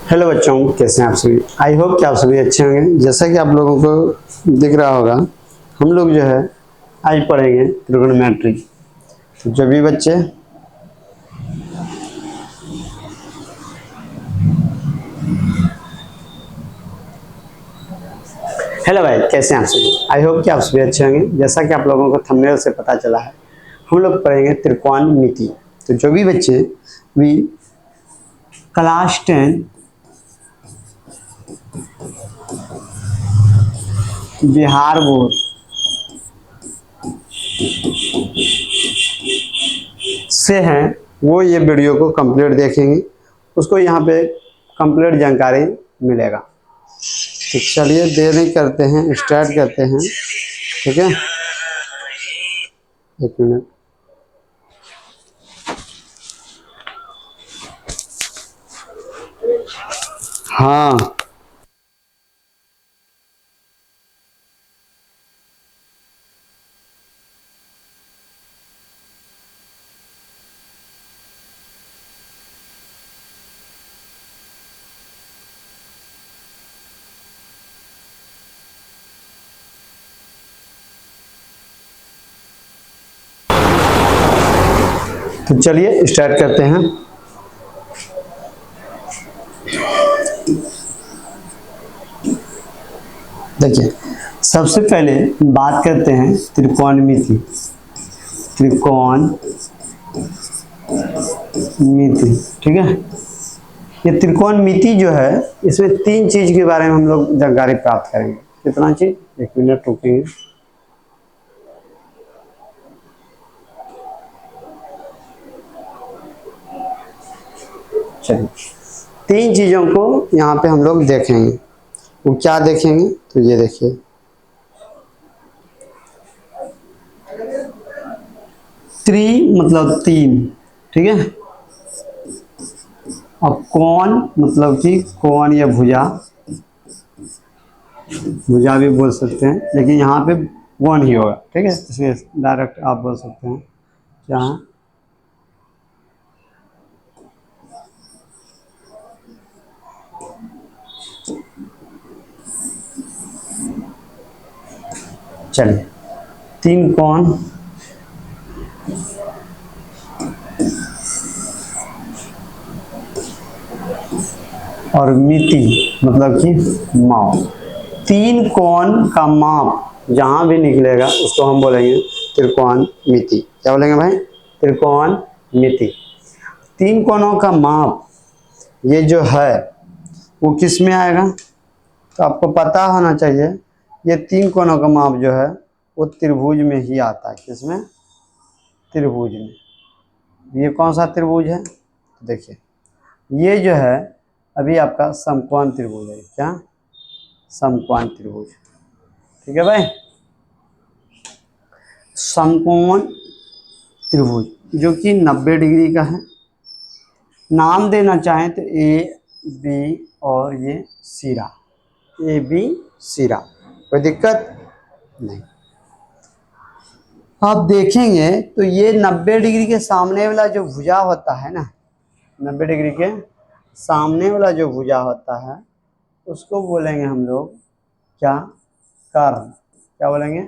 Hello बच्चों, कैसे हैं आप सभी। आई होप कि आप सभी अच्छे होंगे। जैसा कि आप लोगों को दिख रहा होगा, हम लोग जो है आज पढ़ेंगे ट्रिग्नोमेट्री। तो जो भी बच्चे हेलो भाई, कैसे हैं आप सभी। आई होप कि आप सभी अच्छे होंगे। जैसा कि आप लोगों को थंबनेल से पता चला है, हम लोग पढ़ेंगे त्रिकोणमिति। तो जो भी बच्चे भी क्लास 10 बिहार बोर्ड से हैं, वो ये वीडियो को कंप्लीट देखेंगे, उसको यहाँ पे कंप्लीट जानकारी मिलेगा। तो चलिए देर नहीं करते हैं, स्टार्ट करते हैं। ठीक है, एक मिनट। हाँ, तो चलिए स्टार्ट करते हैं। देखिए, सबसे पहले बात करते हैं त्रिकोणमिति। त्रिकोणमिति, ठीक है। ये त्रिकोणमिति जो है, इसमें तीन चीज के बारे में हम लोग जानकारी प्राप्त करेंगे। कितना चीज, एक मिनट रुकेंगे। चलिए, तीन चीजों को यहाँ पे हम लोग देखेंगे। वो क्या देखेंगे, तो ये देखिए, त्रि मतलब तीन, ठीक है। और कोण मतलब कि कोण या भुजा, भुजा भी बोल सकते हैं, लेकिन यहाँ पे कोण ही होगा, ठीक है। इसलिए डायरेक्ट आप बोल सकते हैं क्या, चलिए, तीन कोण और मिति मतलब कि माप। तीन कोण का माप जहां भी निकलेगा उसको हम बोलेंगे त्रिकोणमिति। क्या बोलेंगे भाई, त्रिकोणमिति। तीन कोणों का माप ये जो है वो किस में आएगा, तो आपको पता होना चाहिए। ये तीन कोणों का माप जो है वो त्रिभुज में ही आता है। किसमें, त्रिभुज में। ये कौन सा त्रिभुज है, देखिए, ये जो है अभी आपका समकोण त्रिभुज है। क्या, समकोण त्रिभुज, ठीक है भाई। समकोण त्रिभुज जो कि 90 डिग्री का है। नाम देना चाहें तो ए बी और ये सिरा, ए बी सिरा, कोई दिक्कत नहीं। आप देखेंगे तो ये 90 डिग्री के सामने वाला जो भुजा होता है ना, 90 डिग्री के सामने वाला जो भुजा होता है उसको बोलेंगे हम लोग क्या, कर्ण। क्या बोलेंगे,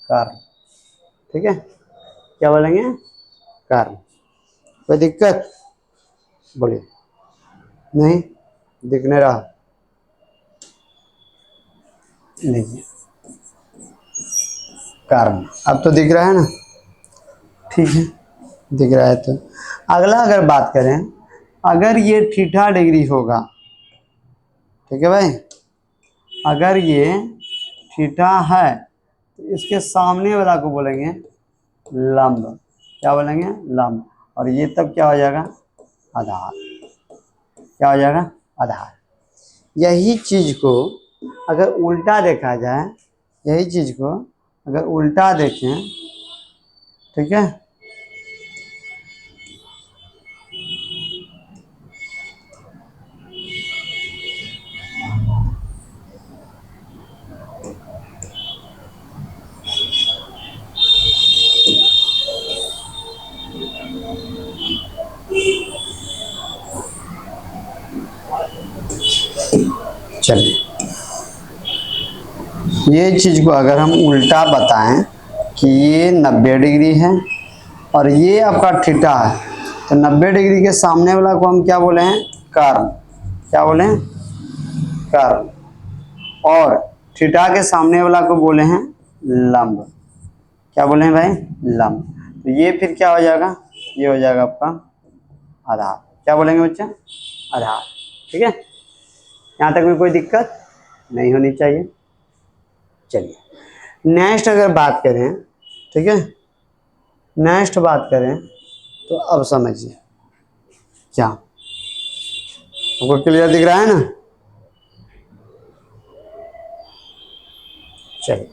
कर्ण, ठीक है। क्या बोलेंगे, कर्ण। कोई दिक्कत, बोलिए। नहीं दिख नहीं रहा, लीजिए कर्ण। अब तो दिख रहा है ना, ठीक है, दिख रहा है। तो अगला अगर बात करें, अगर ये थीटा डिग्री होगा, ठीक है भाई, अगर ये थीटा है तो इसके सामने वाला को बोलेंगे लंब। क्या बोलेंगे, लंब। और ये तब क्या हो जाएगा, आधार। क्या हो जाएगा, आधार। यही चीज को अगर उल्टा देखा जाए, यही चीज को अगर उल्टा देखें, ठीक है, चलिए, ये चीज़ को अगर हम उल्टा बताएं कि ये 90 डिग्री है और ये आपका थीटा है, तो 90 डिग्री के सामने वाला को हम क्या बोले हैं? कर्व। क्या बोले हैं? कर्व। और थीटा के सामने वाला को बोले हैं लंब। क्या बोले हैं भाई? लंब। तो ये फिर क्या हो जाएगा? ये हो जाएगा आपका आधार। क्या बोलेंगे बच्चा? आधार। ठीक है, यहाँ तक में कोई दिक्कत नहीं होनी चाहिए। चलिए, नेक्स्ट अगर बात करें, ठीक है, नेक्स्ट बात करें तो अब समझिए, क्या आपको क्लियर दिख रहा है ना? चलिए,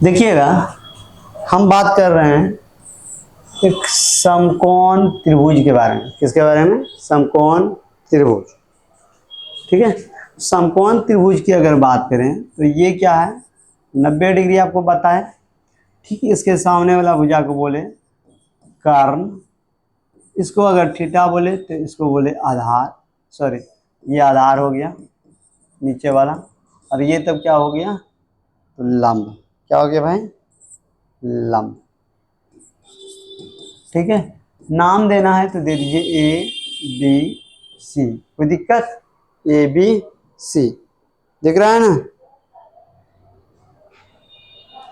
देखिएगा, हम बात कर रहे हैं एक समकोण त्रिभुज के बारे में। किसके बारे में? समकोण त्रिभुज। ठीक है, समकोण त्रिभुज की अगर बात करें तो ये क्या है? 90 डिग्री आपको पता है। ठीक है, इसके सामने वाला भुजा को बोले कर्ण। इसको अगर थीटा बोले तो इसको बोले आधार। सॉरी, ये आधार हो गया नीचे वाला, और ये तब क्या हो गया? तो लंब। क्या हो गया भाई? लंब। ठीक है, नाम देना है तो दे दीजिए ए बी सी। कोई दिक्कत? ए बी सी दिख रहा है ना?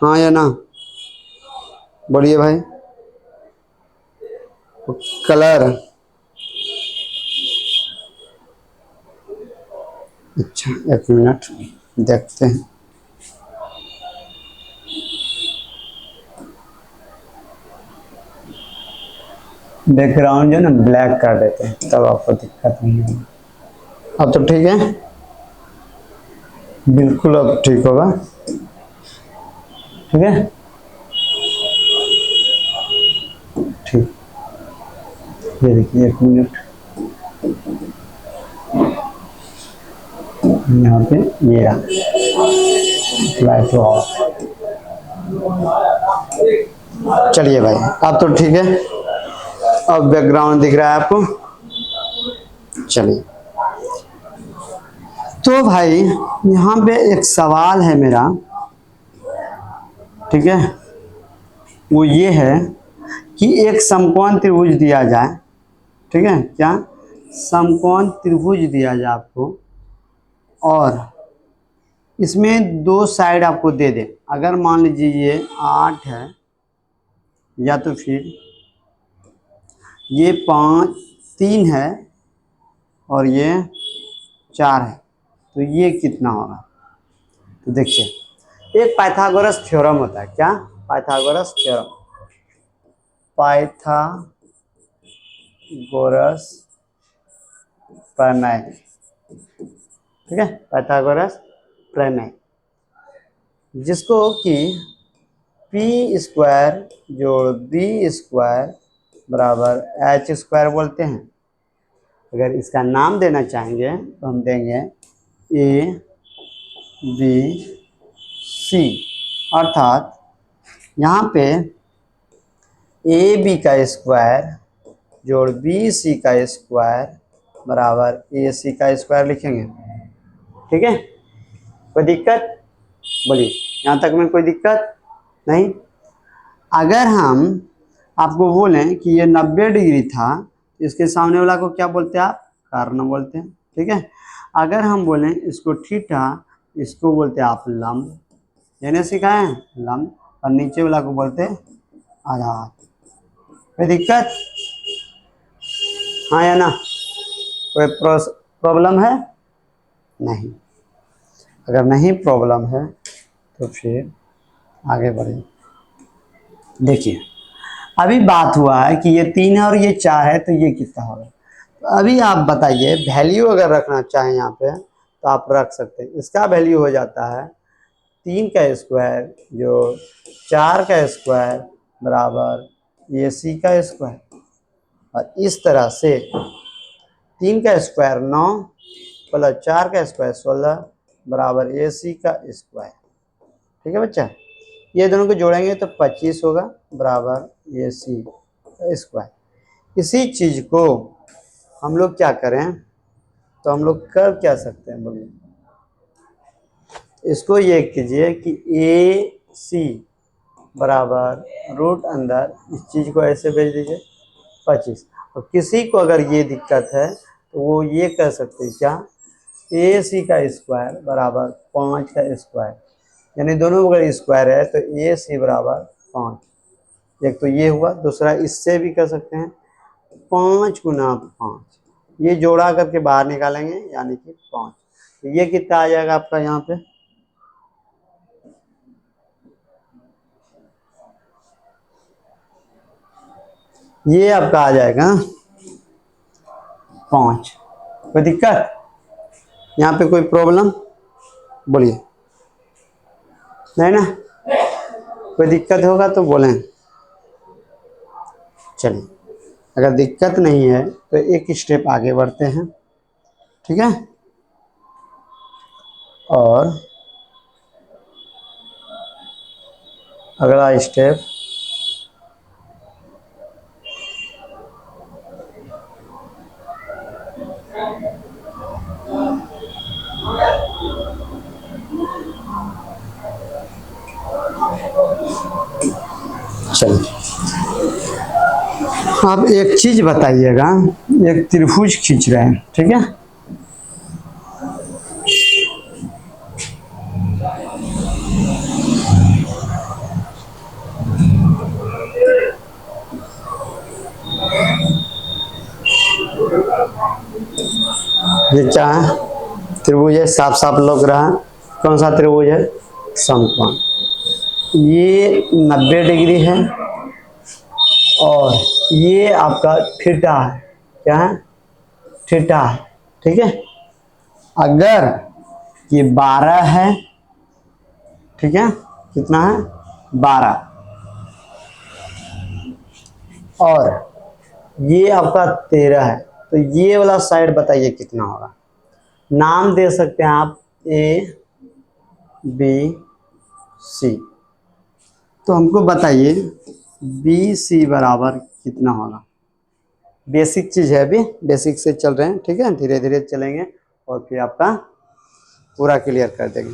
हाँ या ना? बोलिए भाई। कलर, अच्छा एक मिनट देखते हैं। बैकग्राउंड जो ना ब्लैक कर देते हैं, तब आपको दिक्कत नहीं होगी। अब तो ठीक है, बिल्कुल अब ठीक होगा। ठीक है, ठीक। ये देखिए, एक मिनट, यहाँ पे ये रहा अप्लाई टू ऑल। चलिए भाई, अब तो ठीक है, अब बैकग्राउंड दिख रहा है आपको। चलिए, तो भाई यहाँ पे एक सवाल है मेरा, ठीक है, वो ये है कि एक समकोण त्रिभुज दिया जाए। ठीक है, क्या? समकोण त्रिभुज दिया जाए आपको, और इसमें दो साइड आपको दे दे। अगर मान लीजिए ये 8 है, या तो फिर ये 3 है और ये 4 है, तो ये कितना होगा? तो देखिए, एक पाइथागोरस थ्योरम होता है। क्या? Pythagoras theorem. पाइथागोरस प्रमेय। ठीक है, पाइथागोरस प्रमेय, जिसको कि पी स्क्वायर जोड़ बी स्क्वायर बराबर एच स्क्वायर बोलते हैं। अगर इसका नाम देना चाहेंगे तो हम देंगे ए बी सी, अर्थात यहाँ पे ए बी का स्क्वायर जोड़ बी सी का स्क्वायर बराबर ए सी का स्क्वायर लिखेंगे। ठीक है, कोई दिक्कत? बोलिए, यहाँ तक में कोई दिक्कत नहीं? अगर हम आपको बोलें कि ये 90 डिग्री था, इसके सामने वाला को क्या बोलते हैं आप? कर्ण बोलते हैं। ठीक है, अगर हम बोलें इसको थीटा, इसको बोलते हैं आप लंब। यानी सिखाए हैं लंब, और नीचे वाला को बोलते हैं आधार। कोई दिक्कत? हाँ या ना? कोई प्रॉब्लम है? नहीं। अगर नहीं प्रॉब्लम है तो फिर आगे बढ़ें। देखिए, अभी बात हुआ है कि ये 3 है और ये 4 है, तो ये कितना होगा? तो अभी आप बताइए, वैल्यू अगर रखना चाहें यहाँ पे तो आप रख सकते हैं। इसका वैल्यू हो जाता है 3 का स्क्वायर जो 4 का स्क्वायर बराबर ए सी का स्क्वायर, और इस तरह से 3 का स्क्वायर 9 प्लस 4 का स्क्वायर 16 बराबर ए सी का स्क्वायर। ठीक है बच्चा, ये दोनों को जोड़ेंगे तो 25 होगा बराबर ए सी का स्क्वायर। इसी चीज को हम लोग क्या करें, तो हम लोग कर क्या सकते हैं बोलिए। इसको ये कीजिए कि ए सी बराबर रूट अंदर इस चीज को ऐसे भेज दीजिए 25। और किसी को अगर ये दिक्कत है तो वो ये कह सकते हैं क्या, ए सी का स्क्वायर बराबर 5 का स्क्वायर, यानी दोनों अगर स्क्वायर है तो ए सी बराबर 5। एक तो ये हुआ, दूसरा इससे भी कर सकते हैं 5 गुना 5, ये जोड़ा करके बाहर निकालेंगे यानी कि 5। तो ये कितना आ जाएगा आपका यहाँ पे, ये आपका आ जाएगा 5। कोई दिक्कत यहाँ पे, कोई प्रॉब्लम बोलिए, नहीं ना? कोई दिक्कत होगा तो बोलें। चलिए, अगर दिक्कत नहीं है तो एक स्टेप आगे बढ़ते हैं, ठीक है। और अगला स्टेप, चलिए आप एक चीज बताइएगा, एक त्रिभुज खींच रहे हैं, ठीक है। ये क्या है, त्रिभुज है, साफ साफ लग रहा है। कौन सा त्रिभुज है, समकोण। ये 90 डिग्री है और ये आपका थीटा है, क्या है, थीटा है, ठीक है। अगर ये 12 है, ठीक है, कितना है 12, और ये आपका 13 है, तो ये वाला साइड बताइए कितना होगा। नाम दे सकते हैं आप ए बी सी, तो हमको बताइए बी सी बराबर कितना होगा। बेसिक चीज है, अभी बेसिक से चल रहे हैं, ठीक है, धीरे धीरे चलेंगे और फिर आपका पूरा क्लियर कर देंगे।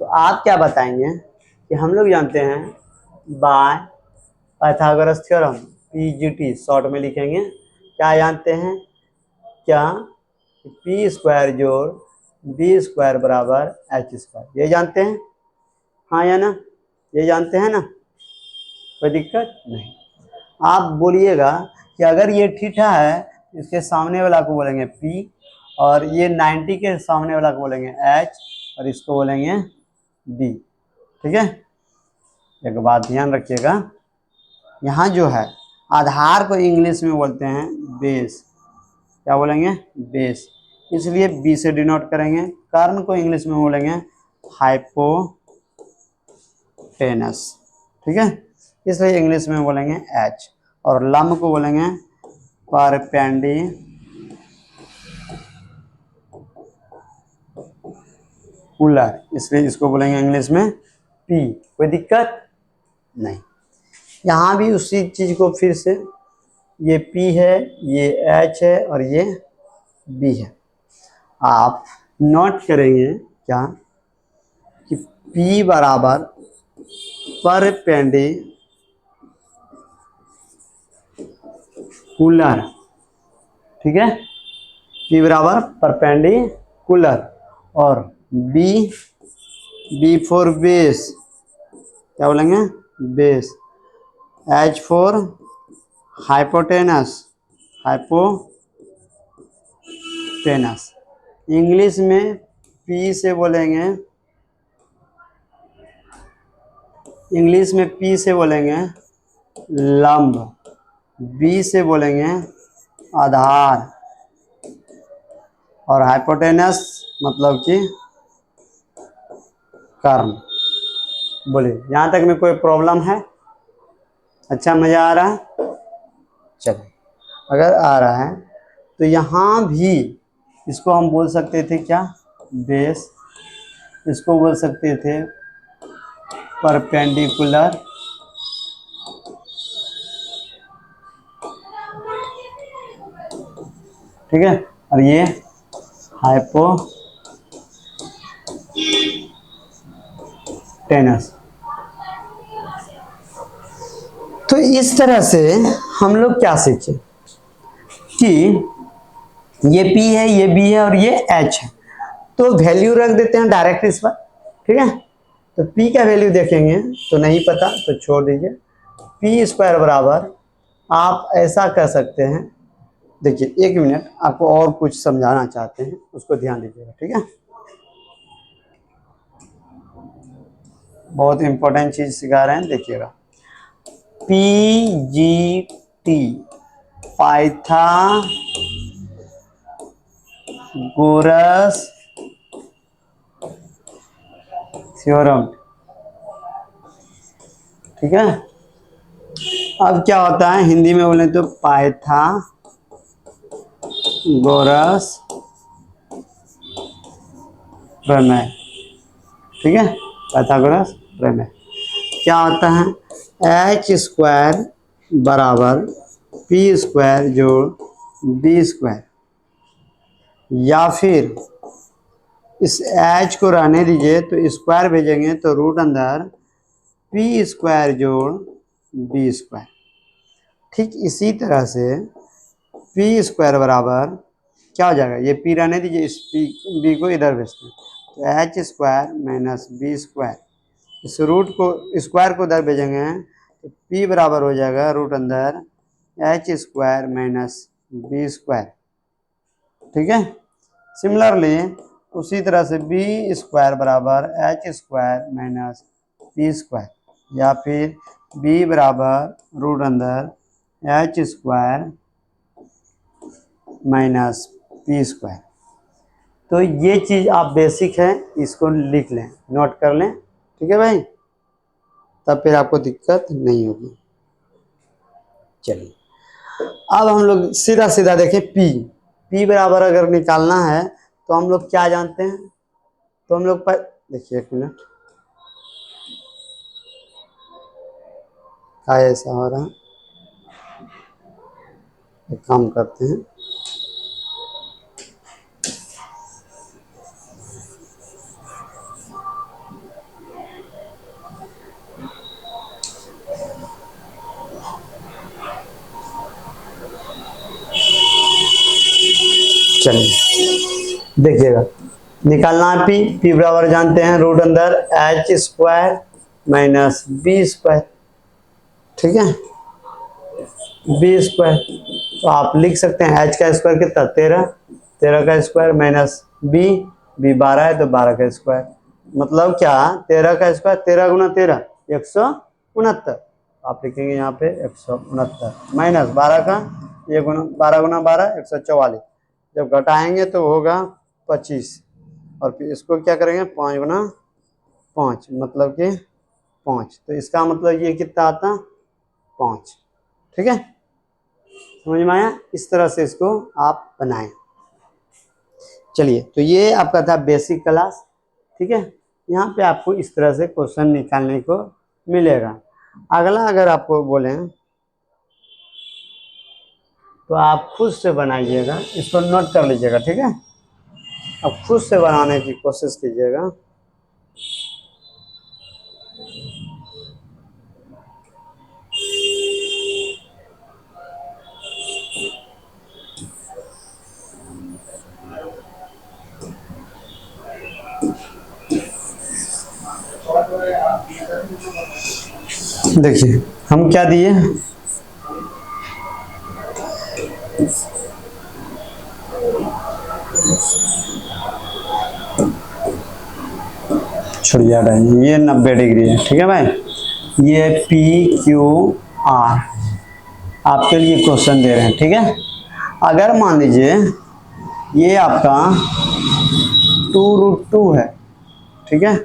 तो आप क्या बताएंगे कि हम लोग जानते हैं by Pythagoras theorem, PGT short में लिखेंगे, क्या जानते हैं, क्या, पी स्क्वायर जोड़ बी स्क्वायर बराबर एच स्क्वायर, ये जानते हैं, हाँ या ना, ये जानते हैं ना, कोई दिक्कत नहीं। आप बोलिएगा कि अगर ये थीटा है, इसके सामने वाला को बोलेंगे पी, और ये 90 के सामने वाला को बोलेंगे एच, और इसको बोलेंगे बी, ठीक है। एक बात ध्यान रखिएगा, यहाँ जो है आधार को इंग्लिश में बोलते हैं बेस, क्या बोलेंगे, बेस, इसलिए बी से डिनोट करेंगे। कर्ण को इंग्लिश में बोलेंगे हाइपोटेनस, ठीक है, इसलिए इंग्लिश में बोलेंगे एच, और लंब को बोलेंगे परपेंडिकुलर, इसलिए इसको बोलेंगे इंग्लिश में पी। कोई दिक्कत नहीं। यहाँ भी उसी चीज को फिर से, ये P है, ये H है और ये B है। आप नोट करेंगे क्या कि P बराबर परपेंडिकुलर, ठीक है, P बराबर परपेंडिकुलर, और B फॉर बेस, क्या बोलेंगे, base, H for hypotenuse, hypotenuse, English में P से बोलेंगे, इंग्लिश में P से बोलेंगे लंब, B से बोलेंगे आधार, और हाइपोटेनस मतलब कि कर्ण। बोलिए, यहाँ तक में कोई प्रॉब्लम है, अच्छा मजा आ रहा है। चलिए, अगर आ रहा है तो यहाँ भी इसको हम बोल सकते थे क्या, बेस, इसको बोल सकते थे परपेंडिकुलर, ठीक है, और ये हाइपोटेनस। तो इस तरह से हम लोग क्या सीखे कि ये P है, ये B है और ये H है, तो वैल्यू रख देते हैं डायरेक्ट इस पर, ठीक है। तो P का वैल्यू देखेंगे तो नहीं पता तो छोड़ दीजिए, P स्क्वायर बराबर आप ऐसा कर सकते हैं, देखिए एक मिनट आपको और कुछ समझाना चाहते हैं, उसको ध्यान दीजिएगा, ठीक है। बहुत इंपॉर्टेंट चीज सिखा रहे हैं, देखिएगा। PGT पाइथागोरस थ्योरम, ठीक है। अब क्या होता है हिंदी में बोले तो पाइथागोरस प्रमेय, ठीक है। पाइथागोरस प्रमेय क्या होता है, एच स्क्वायर बराबर पी स्क्वायर जोड़ बी स्क्वायर, या फिर इस एच को रहने दीजिए तो स्क्वायर भेजेंगे तो रूट अंदर पी स्क्वायर जोड़ बी स्क्वायर। ठीक इसी तरह से पी स्क्वायर बराबर क्या हो जाएगा, ये पी रहने दीजिए, इस पी बी को इधर भेजते हैं तो h square minus b square, इस रूट को स्क्वायर को इधर भेजेंगे तो पी बराबर हो जाएगा रूट अंदर h square minus b square, ठीक है। सिमिलरली उसी तरह से बी स्क्वायर बराबर h square minus p square, या फिर बी बराबर रूट अंदर h square minus p square. तो ये चीज़ आप बेसिक है, इसको लिख लें, नोट कर लें, ठीक है भाई, तब फिर आपको दिक्कत नहीं होगी। चलिए अब हम लोग सीधा सीधा देखें, पी बराबर अगर निकालना है तो हम लोग क्या जानते हैं, तो हम लोग देखिए एक मिनट, क्या ऐसा हो रहा है, एक काम करते हैं, चलिए देखिएगा निकालना है पी बराबर जानते हैं रूट अंदर h square minus b square, ठीक है, बी स्क्वायर। तो आप लिख सकते हैं एच का स्क्वायर कितना 13, 13 का स्क्वायर माइनस बी 12 है तो 12 का स्क्वायर, मतलब क्या 13 का स्क्वायर 13 गुना 13 169, आप लिखेंगे यहाँ पे 169 माइनस 12 का ये गुना 12 गुना 12 144, जब घटाएंगे तो होगा 25, और फिर इसको क्या करेंगे 5 गुना 5 मतलब कि 5, तो इसका मतलब ये कितना आता 5, ठीक है, समझ में आया। इस तरह से इसको आप बनाएं। चलिए तो ये आपका था बेसिक क्लास, ठीक है। यहाँ पे आपको इस तरह से क्वेश्चन निकालने को मिलेगा। अगला अगर आपको बोलें तो आप खुद से बनाइएगा, इसको नोट कर लीजिएगा, ठीक है। अब खुद से बनाने की कोशिश कीजिएगा। देखिए हम क्या दिए, छोड़िए ये 90 डिग्री है, ठीक है भाई, ये पी क्यू आर आपके लिए क्वेश्चन दे रहे हैं, ठीक है। अगर मान लीजिए ये आपका 2√2 है, ठीक है,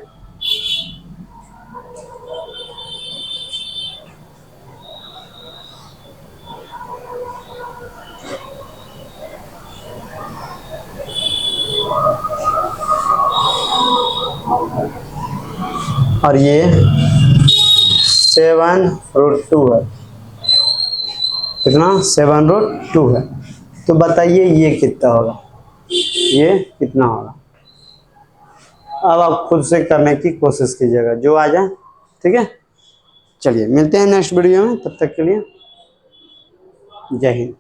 और ये 7√2 है, कितना 7√2 है, तो बताइए ये कितना होगा, ये कितना होगा। अब आप खुद से करने की कोशिश कीजिएगा, जो आ जाए। ठीक है, चलिए मिलते हैं नेक्स्ट वीडियो में, तब तक के लिए जय हिंद।